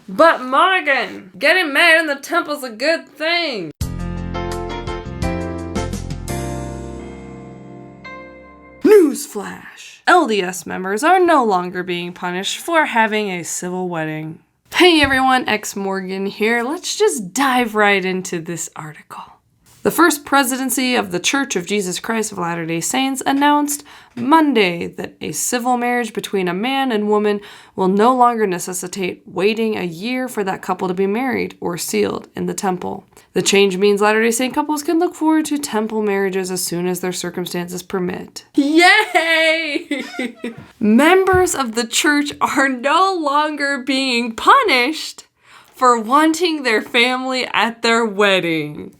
But Morgan, getting married in the temple's a good thing. Newsflash! LDS members are no longer being punished for having a civil wedding. Hey everyone, Morgan here. Let's just dive right into this article. The First Presidency of the Church of Jesus Christ of Latter-day Saints announced Monday that a civil marriage between a man and woman will no longer necessitate waiting a year for that couple to be married or sealed in the temple. The change means Latter-day Saint couples can look forward to temple marriages as soon as their circumstances permit. Yay! Members of the church are no longer being punished for wanting their family at their wedding.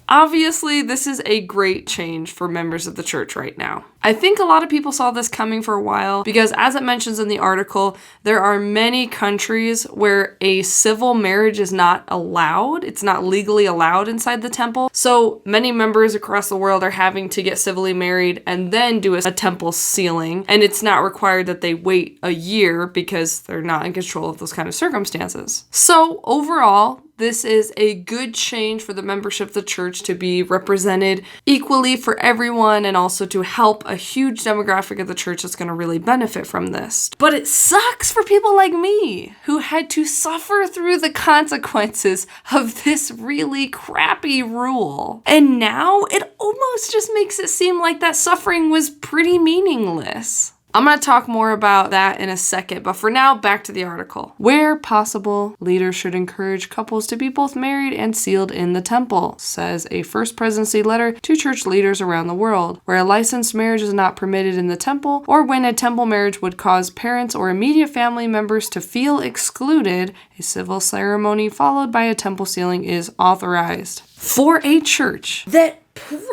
Obviously, this is a great change for members of the church right now. I think a lot of people saw this coming for a while because, as it mentions in the article, there are many countries where a civil marriage is not allowed. It's not legally allowed inside the temple. So many members across the world are having to get civilly married and then do a temple sealing. And it's not required that they wait a year because they're not in control of those kind of circumstances. So overall, this is a good change for the membership of the church to be represented equally for everyone and also to help a huge demographic of the church that's going to really benefit from this. But it sucks for people like me who had to suffer through the consequences of this really crappy rule. And now it almost just makes it seem like that suffering was pretty meaningless. I'm going to talk more about that in a second, but for now, back to the article. Where possible, leaders should encourage couples to be both married and sealed in the temple, says a First Presidency letter to church leaders around the world. Where a licensed marriage is not permitted in the temple, or when a temple marriage would cause parents or immediate family members to feel excluded, a civil ceremony followed by a temple sealing is authorized. For a church that prides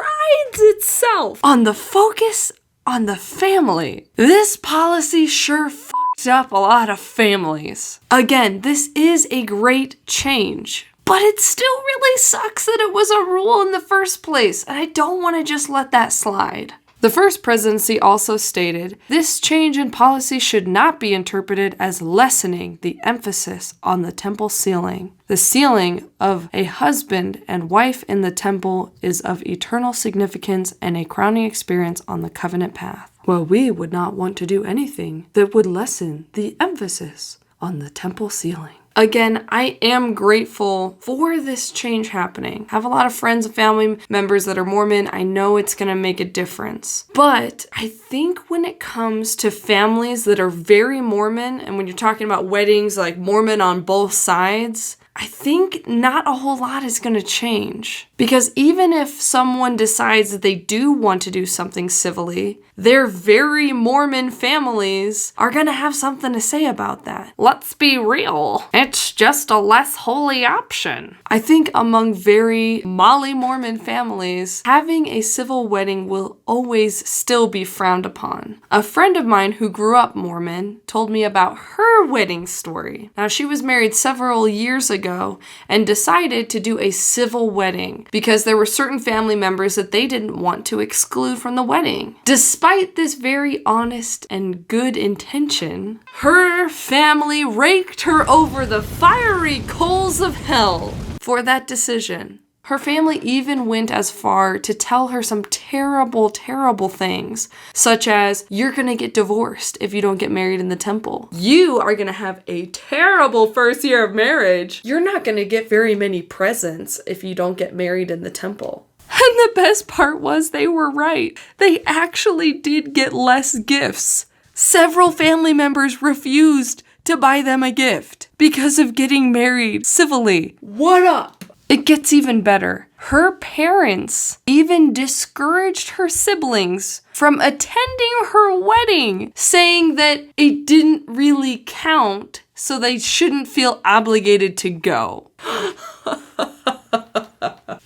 itself on the focus on the family, this policy sure fucked up a lot of families. Again, this is a great change, but it still really sucks that it was a rule in the first place, and I don't want to just let that slide. The First Presidency also stated, this change in policy should not be interpreted as lessening the emphasis on the temple sealing. The sealing of a husband and wife in the temple is of eternal significance and a crowning experience on the covenant path. Well, we would not want to do anything that would lessen the emphasis on the temple sealing. Again, I am grateful for this change happening. I have a lot of friends and family members that are Mormon. I know it's going to make a difference. But I think when it comes to families that are very Mormon, and when you're talking about weddings like Mormon on both sides, I think not a whole lot is going to change. Because even if someone decides that they do want to do something civilly, their very Mormon families are going to have something to say about that. Let's be real. It's just a less holy option. I think among very Molly Mormon families, having a civil wedding will always still be frowned upon. A friend of mine who grew up Mormon told me about her wedding story. Now, she was married several years ago and decided to do a civil wedding because there were certain family members that they didn't want to exclude from the wedding. Despite this very honest and good intention, her family raked her over the fiery coals of hell for that decision. Her family even went as far to tell her some terrible, terrible things, such as, you're gonna get divorced if you don't get married in the temple. You are gonna have a terrible first year of marriage. You're not gonna get very many presents if you don't get married in the temple. And the best part was they were right. They actually did get less gifts. Several family members refused to buy them a gift because of getting married civilly. What up? It gets even better. Her parents even discouraged her siblings from attending her wedding, saying that it didn't really count, so they shouldn't feel obligated to go.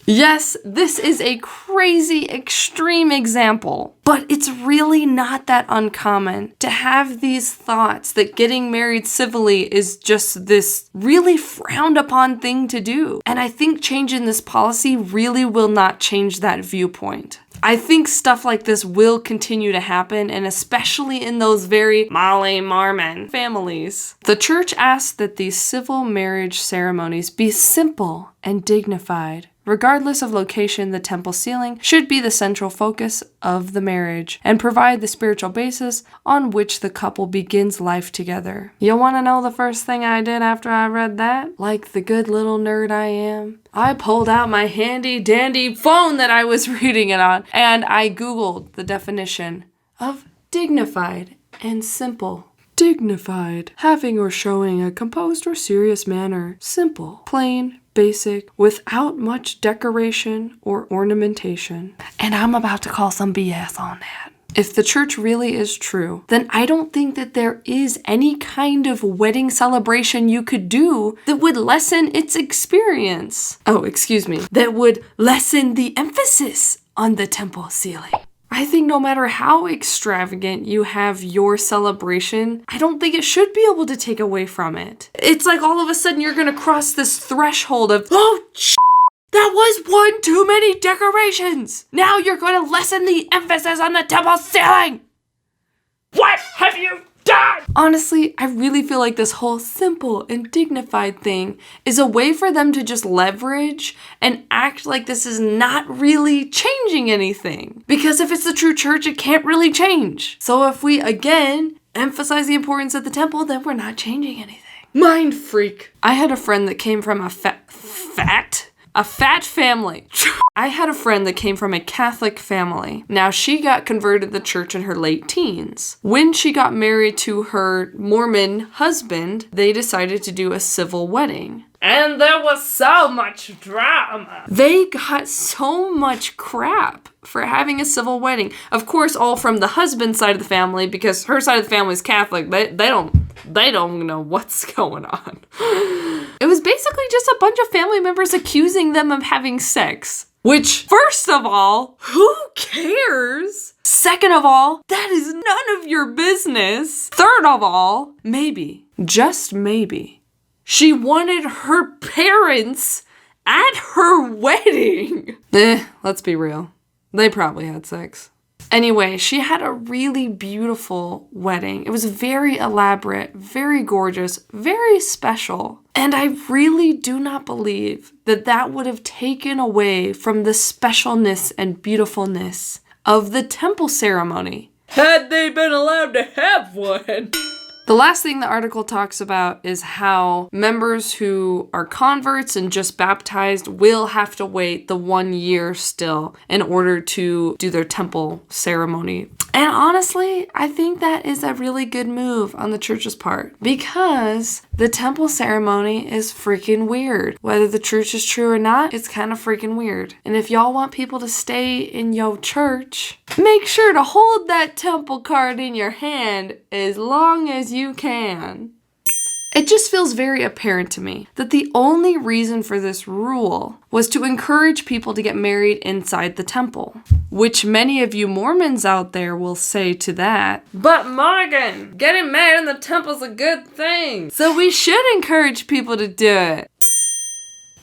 Yes, this is a crazy, extreme example, but it's really not that uncommon to have these thoughts that getting married civilly is just this really frowned upon thing to do. And I think changing this policy really will not change that viewpoint. I think stuff like this will continue to happen, and especially in those very Mormon families. The church asks that these civil marriage ceremonies be simple and dignified. Regardless of location, the temple ceiling should be the central focus of the marriage and provide the spiritual basis on which the couple begins life together. You want to know the first thing I did after I read that? Like the good little nerd I am, I pulled out my handy dandy phone that I was reading it on, and I Googled the definition of dignified and simple. Dignified, having or showing a composed or serious manner. Simple, plain, basic, without much decoration or ornamentation. And I'm about to call some BS on that. If the church really is true, then I don't think that there is any kind of wedding celebration you could do that would lessen its experience. That would lessen the emphasis on the temple ceiling. I think no matter how extravagant you have your celebration, I don't think it should be able to take away from it. It's like all of a sudden you're gonna cross this threshold of, that was one too many decorations. Now you're gonna lessen the emphasis on the temple ceiling. What have you done? Honestly, I really feel like this whole simple and dignified thing is a way for them to just leverage and act like this is not really changing anything. Because if it's the true church, it can't really change. So if we, again, emphasize the importance of the temple, then we're not changing anything. Mind freak. I had a friend that came from a fat family. I had a friend that came from a Catholic family. Now, she got converted to the church in her late teens. When she got married to her Mormon husband, they decided to do a civil wedding. And there was so much drama. They got so much crap for having a civil wedding. Of course, all from the husband's side of the family, because her side of the family is Catholic. They don't know what's going on. It was basically just a bunch of family members accusing them of having sex. Which, first of all, who cares? Second of all, that is none of your business. Third of all, maybe, just maybe, she wanted her parents at her wedding. Let's be real. They probably had sex. Anyway, she had a really beautiful wedding. It was very elaborate, very gorgeous, very special. And I really do not believe that that would have taken away from the specialness and beautifulness of the temple ceremony, had they been allowed to have one. The last thing the article talks about is how members who are converts and just baptized will have to wait the 1 year still in order to do their temple ceremony. And honestly, I think that is a really good move on the church's part, because the temple ceremony is freaking weird. Whether the church is true or not, it's kind of freaking weird. And if y'all want people to stay in your church, make sure to hold that temple card in your hand as long as you can. It just feels very apparent to me that the only reason for this rule was to encourage people to get married inside the temple, which many of you Mormons out there will say to that, "But Morgan, getting married in the temple's a good thing, so we should encourage people to do it."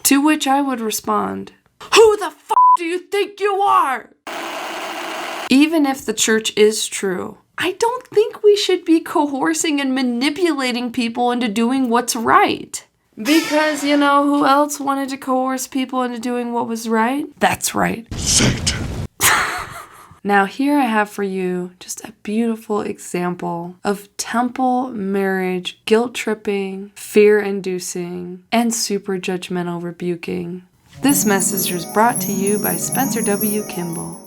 To which I would respond, "Who the f*** do you think you are?" Even if the church is true, I don't think we should be coercing and manipulating people into doing what's right. Because, you know, who else wanted to coerce people into doing what was right? That's right, Satan. Now here I have for you just a beautiful example of temple marriage guilt-tripping, fear-inducing, and super judgmental rebuking. This message was brought to you by Spencer W. Kimball.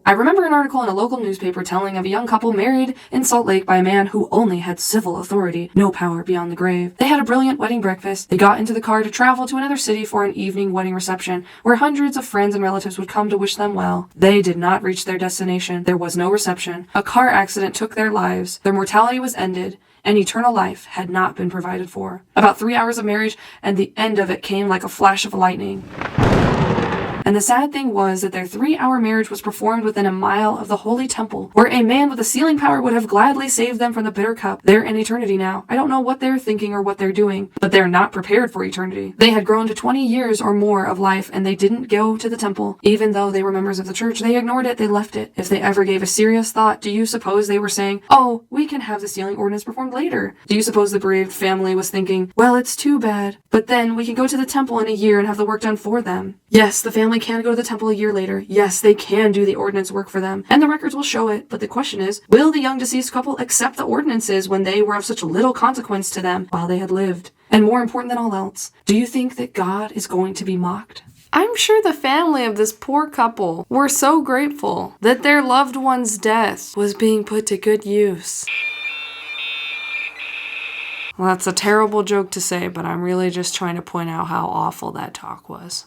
I remember an article in a local newspaper telling of a young couple married in Salt Lake by a man who only had civil authority, no power beyond the grave. They had a brilliant wedding breakfast. They got into the car to travel to another city for an evening wedding reception, where hundreds of friends and relatives would come to wish them well. They did not reach their destination. There was no reception. A car accident took their lives. Their mortality was ended, and eternal life had not been provided for. About 3 hours of marriage, and the end of it came like a flash of lightning. And the sad thing was that their 3-hour marriage was performed within a mile of the holy temple, where a man with a sealing power would have gladly saved them from the bitter cup. They're in eternity now. I don't know what they're thinking or what they're doing, but they're not prepared for eternity. They had grown to 20 years or more of life, and they didn't go to the temple. Even though they were members of the church, they ignored it, they left it. If they ever gave a serious thought, do you suppose they were saying, oh, we can have the sealing ordinance performed later? Do you suppose the bereaved family was thinking, well, it's too bad, but then we can go to the temple in a year and have the work done for them? Yes, the family can go to the temple a year later. Yes, they can do the ordinance work for them, and the records will show it. But the question is, will the young deceased couple accept the ordinances when they were of such little consequence to them while they had lived? And more important than all else, do you think that God is going to be mocked? I'm sure the family of this poor couple were so grateful that their loved one's death was being put to good use. Well, that's a terrible joke to say, but I'm really just trying to point out how awful that talk was.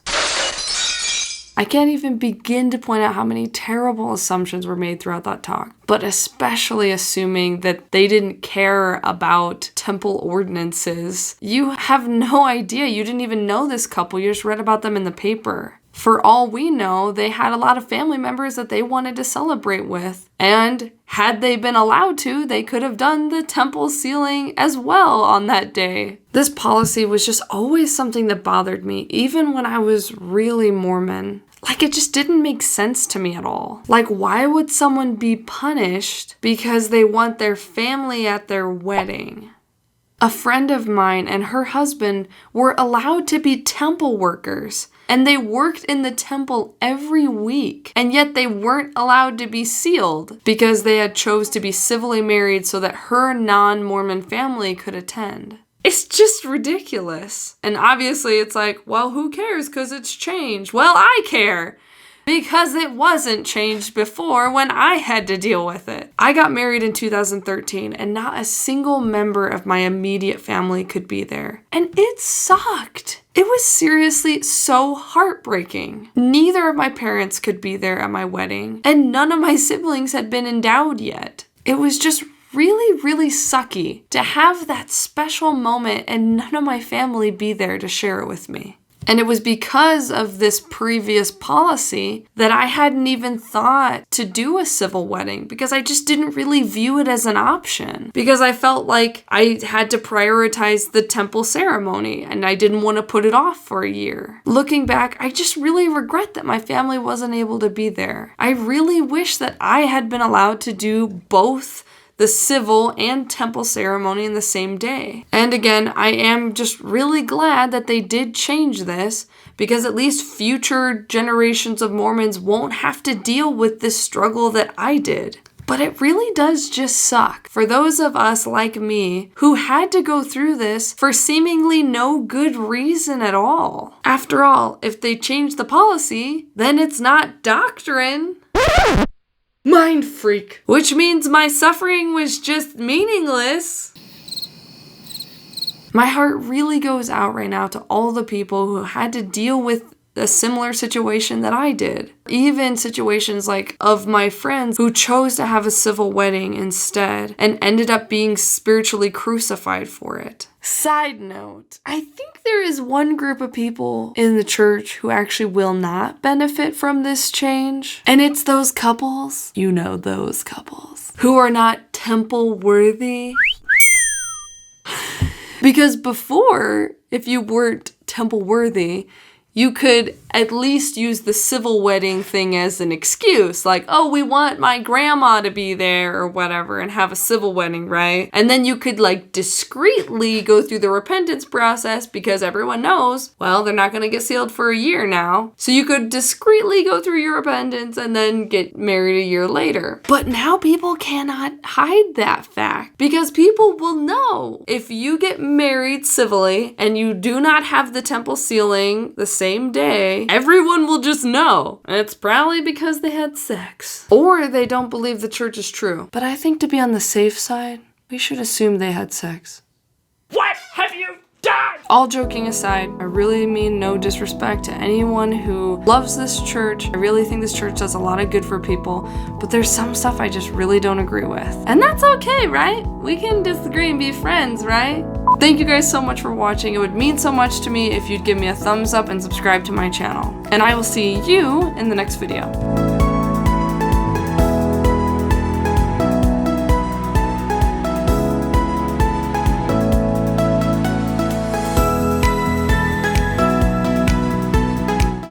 I can't even begin to point out how many terrible assumptions were made throughout that talk, but especially assuming that they didn't care about temple ordinances. You have no idea. You didn't even know this couple. You just read about them in the paper. For all we know, they had a lot of family members that they wanted to celebrate with. And had they been allowed to, they could have done the temple sealing as well on that day. This policy was just always something that bothered me, even when I was really Mormon. Like, it just didn't make sense to me at all. Like, why would someone be punished because they want their family at their wedding? A friend of mine and her husband were allowed to be temple workers, and they worked in the temple every week, and yet they weren't allowed to be sealed because they had chose to be civilly married so that her non-Mormon family could attend. It's just ridiculous. And obviously it's like, well, who cares because it's changed? Well, I care. Because it wasn't changed before when I had to deal with it. I got married in 2013 and not a single member of my immediate family could be there. And it sucked. It was seriously so heartbreaking. Neither of my parents could be there at my wedding, and none of my siblings had been endowed yet. It was just really, really sucky to have that special moment and none of my family be there to share it with me. And it was because of this previous policy that I hadn't even thought to do a civil wedding, because I just didn't really view it as an option, because I felt like I had to prioritize the temple ceremony and I didn't want to put it off for a year. Looking back, I just really regret that my family wasn't able to be there. I really wish that I had been allowed to do both the civil and temple ceremony in the same day. And again, I am just really glad that they did change this, because at least future generations of Mormons won't have to deal with this struggle that I did. But it really does just suck for those of us like me who had to go through this for seemingly no good reason at all. After all, if they change the policy, then it's not doctrine. Mind freak. Which means my suffering was just meaningless. My heart really goes out right now to all the people who had to deal with a similar situation that I did. Even situations like of my friends who chose to have a civil wedding instead and ended up being spiritually crucified for it. Side note, I think there is one group of people in the church who actually will not benefit from this change. And it's those couples, you know those couples, who are not temple worthy. Because before, if you weren't temple worthy, you could at least use the civil wedding thing as an excuse. Like, oh, we want my grandma to be there or whatever and have a civil wedding, right? And then you could like discreetly go through the repentance process because everyone knows, well, they're not going to get sealed for a year now. So you could discreetly go through your repentance and then get married a year later. But now people cannot hide that fact, because people will know if you get married civilly and you do not have the temple sealing the same day, everyone will just know. And it's probably because they had sex. Or they don't believe the church is true. But I think to be on the safe side, we should assume they had sex. What have you done? All joking aside, I really mean no disrespect to anyone who loves this church. I really think this church does a lot of good for people, but there's some stuff I just really don't agree with. And that's okay, right? We can disagree and be friends, right? Thank you guys so much for watching. It would mean so much to me if you'd give me a thumbs up and subscribe to my channel. And I will see you in the next video.